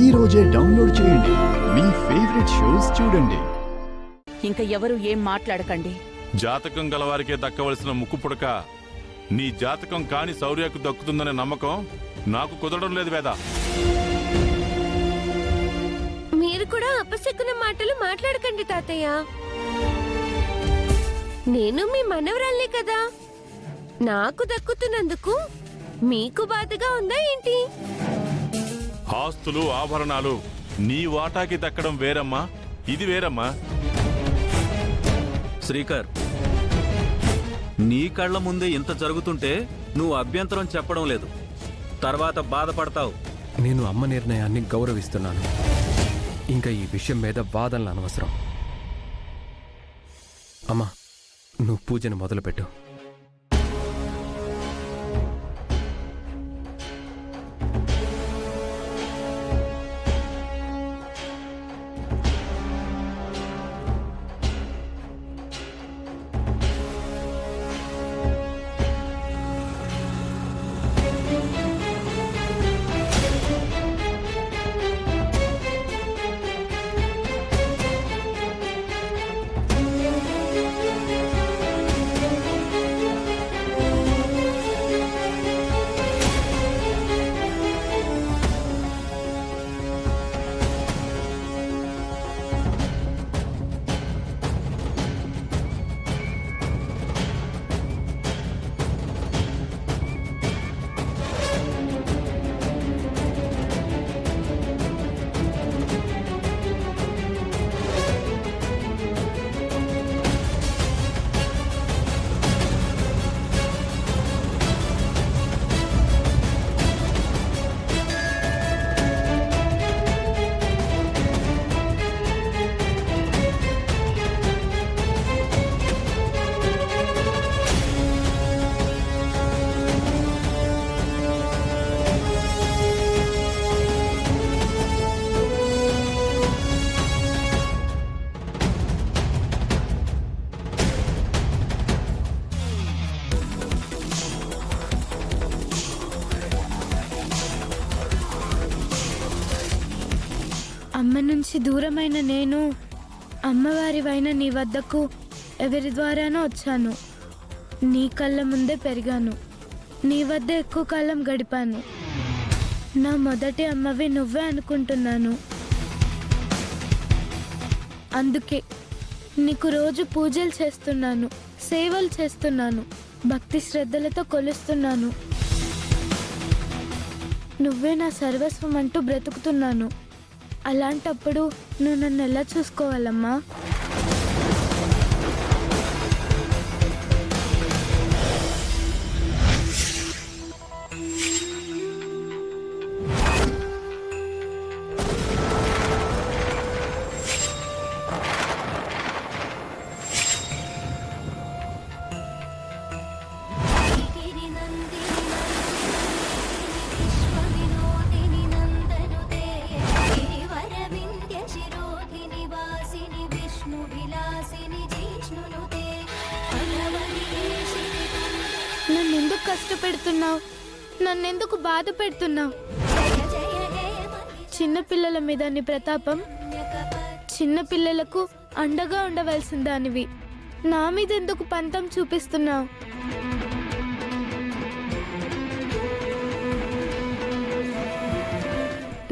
ఈ రోజే డౌన్లోడ్ చేయండి. మీ ఫేవరెట్ షోస్ చూడండి. ఇంకా ఎవరు ఏం మాట్లాడకండి. జాతకం గలవారికే దక్కవలసిన ముక్కు పుడక నీ జాతకం కాని శౌర్యకు దక్కుతుందనే నమ్మకం నాకు కుదరడం లేదు వేద. మీరు కూడా అపశకున మాటలు మాట్లాడకండి తాతయ్య. నేను మీ మనవరాలే కదా. నాకు దక్కుతున్నందుకు మీకు బాధగా ఉందా ఏంటి? ఆస్తులు ఆభరణాలు నీ వాటాకి దక్కడం వేరమ్మా, ఇది వేరమ్మా. శ్రీకర్, నీ కళ్ళ ముందే ఇంత జరుగుతుంటే నువ్వు అభ్యంతరం చెప్పడం లేదు, తర్వాత బాధపడతావు. నేను అమ్మ నిర్ణయాన్ని గౌరవిస్తున్నాను. ఇంకా ఈ విషయం మీద వాదనలు అనవసరం. అమ్మా, నువ్వు పూజను మొదలుపెట్టు. అమ్మ నుంచి దూరమైన నేను అమ్మవారివైన నీ వద్దకు ఎవరి ద్వారానో వచ్చాను. నీ కళ్ళ ముందే పెరిగాను, నీ వద్ద ఎక్కువ కాలం గడిపాను. నా మొదటి అమ్మవి నువ్వే అనుకుంటున్నాను. అందుకే నీకు రోజు పూజలు చేస్తున్నాను, సేవలు చేస్తున్నాను, భక్తి శ్రద్ధలతో కొలుస్తున్నాను. నువ్వే నా సర్వస్వం అంటూ బ్రతుకుతున్నాను. అలాంటప్పుడు నువ్వు నన్ను ఎలా చూసుకోవాలమ్మా? నన్నెందుకు కష్టపెడుతున్నావు? నన్నెందుకు బాధ పెడుతున్నావు? చిన్నపిల్లల మీద నీ ప్రతాపం. చిన్నపిల్లలకు అండగా ఉండవలసిన దానివి నా మీద ఎందుకు పంతం చూపిస్తున్నావు?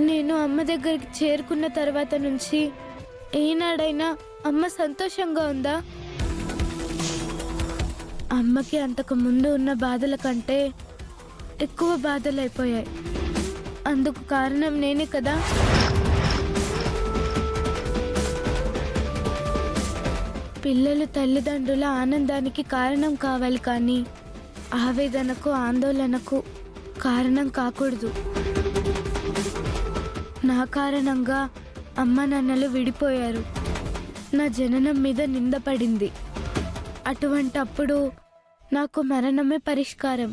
నేను అమ్మ దగ్గరికి చేరుకున్న తర్వాత నుంచి ఏనాడైనా అమ్మ సంతోషంగా ఉందా? అమ్మకి అంతకు ముందు ఉన్న బాధల కంటే ఎక్కువ బాధలు అయిపోయాయి. అందుకు కారణం నేనే కదా. పిల్లలు తల్లిదండ్రుల ఆనందానికి కారణం కావాలి, కానీ ఆవేదనకు ఆందోళనకు కారణం కాకూడదు. నా కారణంగా అమ్మ నాన్నలు విడిపోయారు. నా జననం మీద నింద పడింది. అటువంటప్పుడు నాకు మరణమే పరిష్కారం.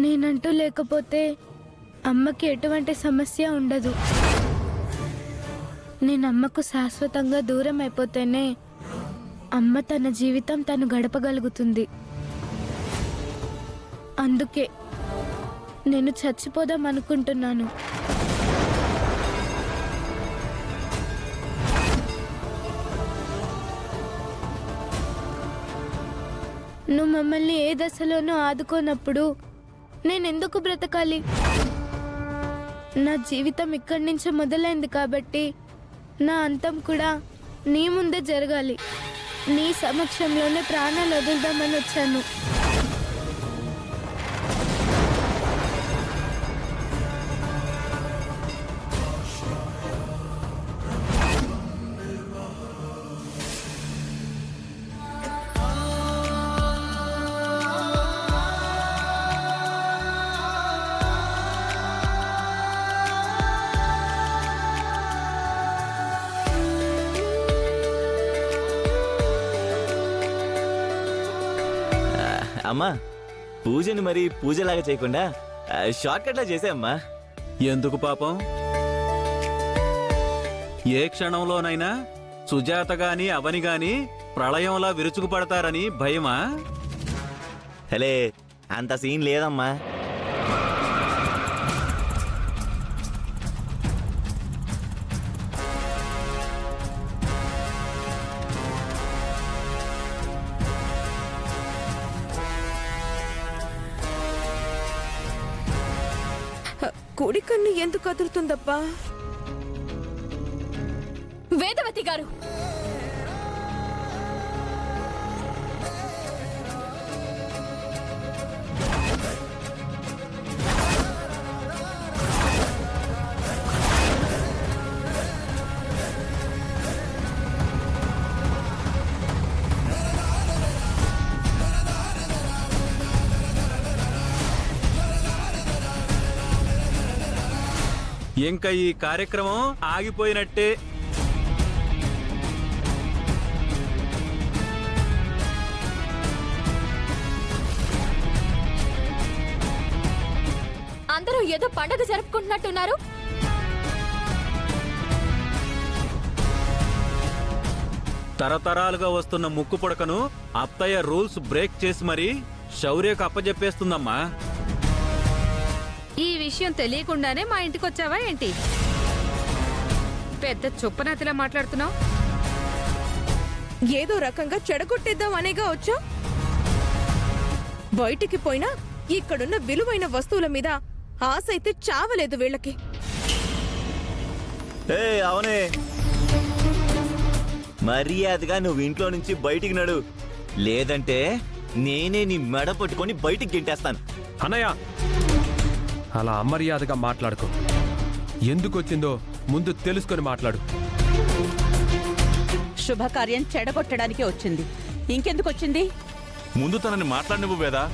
నేనంటూ లేకపోతే అమ్మకి ఎటువంటి సమస్య ఉండదు. నేను అమ్మకు శాశ్వతంగా దూరం అయిపోతేనే అమ్మ తన జీవితం తను గడపగలుగుతుంది. అందుకే నేను చచ్చిపోదాం అనుకుంటున్నాను. నువ్వు మమ్మల్ని ఏ దశలోనూ ఆదుకోనప్పుడు నేనెందుకు బ్రతకాలి? నా జీవితం ఇక్కడి నుంచే మొదలైంది కాబట్టి నా అంతం కూడా నీ ముందే జరగాలి. నీ సమక్షంలోనే ప్రాణాలు వదులుదామని వచ్చాను. అమ్మా, పూజని మరి పూజలాగా చేయకుండా షార్ట్ కట్ లా చేసామ్మా. ఎందుకు పాపం? ఏ క్షణంలోనైనా సుజాత గాని అవని గాని ప్రళయంలా విరుచుకుపడతారని భయమా? హలే, అంత సీన్ లేదమ్మా. కుడి కన్ను ఎందుకు కదులుతుందబ్బా? వేదవతి గారు, ఇంకా ఈ కార్యక్రమం ఆగిపోయినట్టే. అందరూ ఏదో పండగ జరుపుకుంటున్నట్టున్నారు. తరతరాలుగా వస్తున్న ముక్కు పుడకను అత్తయ్య రూల్స్ బ్రేక్ చేసి మరీ శౌర్యకు అప్పజెప్పేస్తుందమ్మా. ఈ విషయం తెలియకుండానే మా ఇంటికి వచ్చావా ఏంటి? పెద్ద చొప్పనాతిలా మాట్లాడుతున్నావు. ఏదో రకంగా చెడగొట్టేద్దాం అనేగా వచ్చా? బయటికి పోయినా ఇక్కడున్న విలువైన వస్తువుల మీద ఆశ అయితే చావలేదు వీళ్ళకి. అవునే, మర్యాదగా నువ్వు ఇంట్లో నుంచి బయటికి నడు, లేదంటే నేనే నీ మెడ పట్టుకొని బయటికి గింటేస్తాను. అన్నయ్య, అలా అమర్యాదగా మాట్లాడుకో. ఎందుకు వచ్చిందో ముందు తెలుసుకొని మాట్లాడు. శుభకార్యం చెడగొట్టడానికే వచ్చింది. ఇంకెందుకు వచ్చింది? ముందు తనని మాట్లాడినవు వేదా.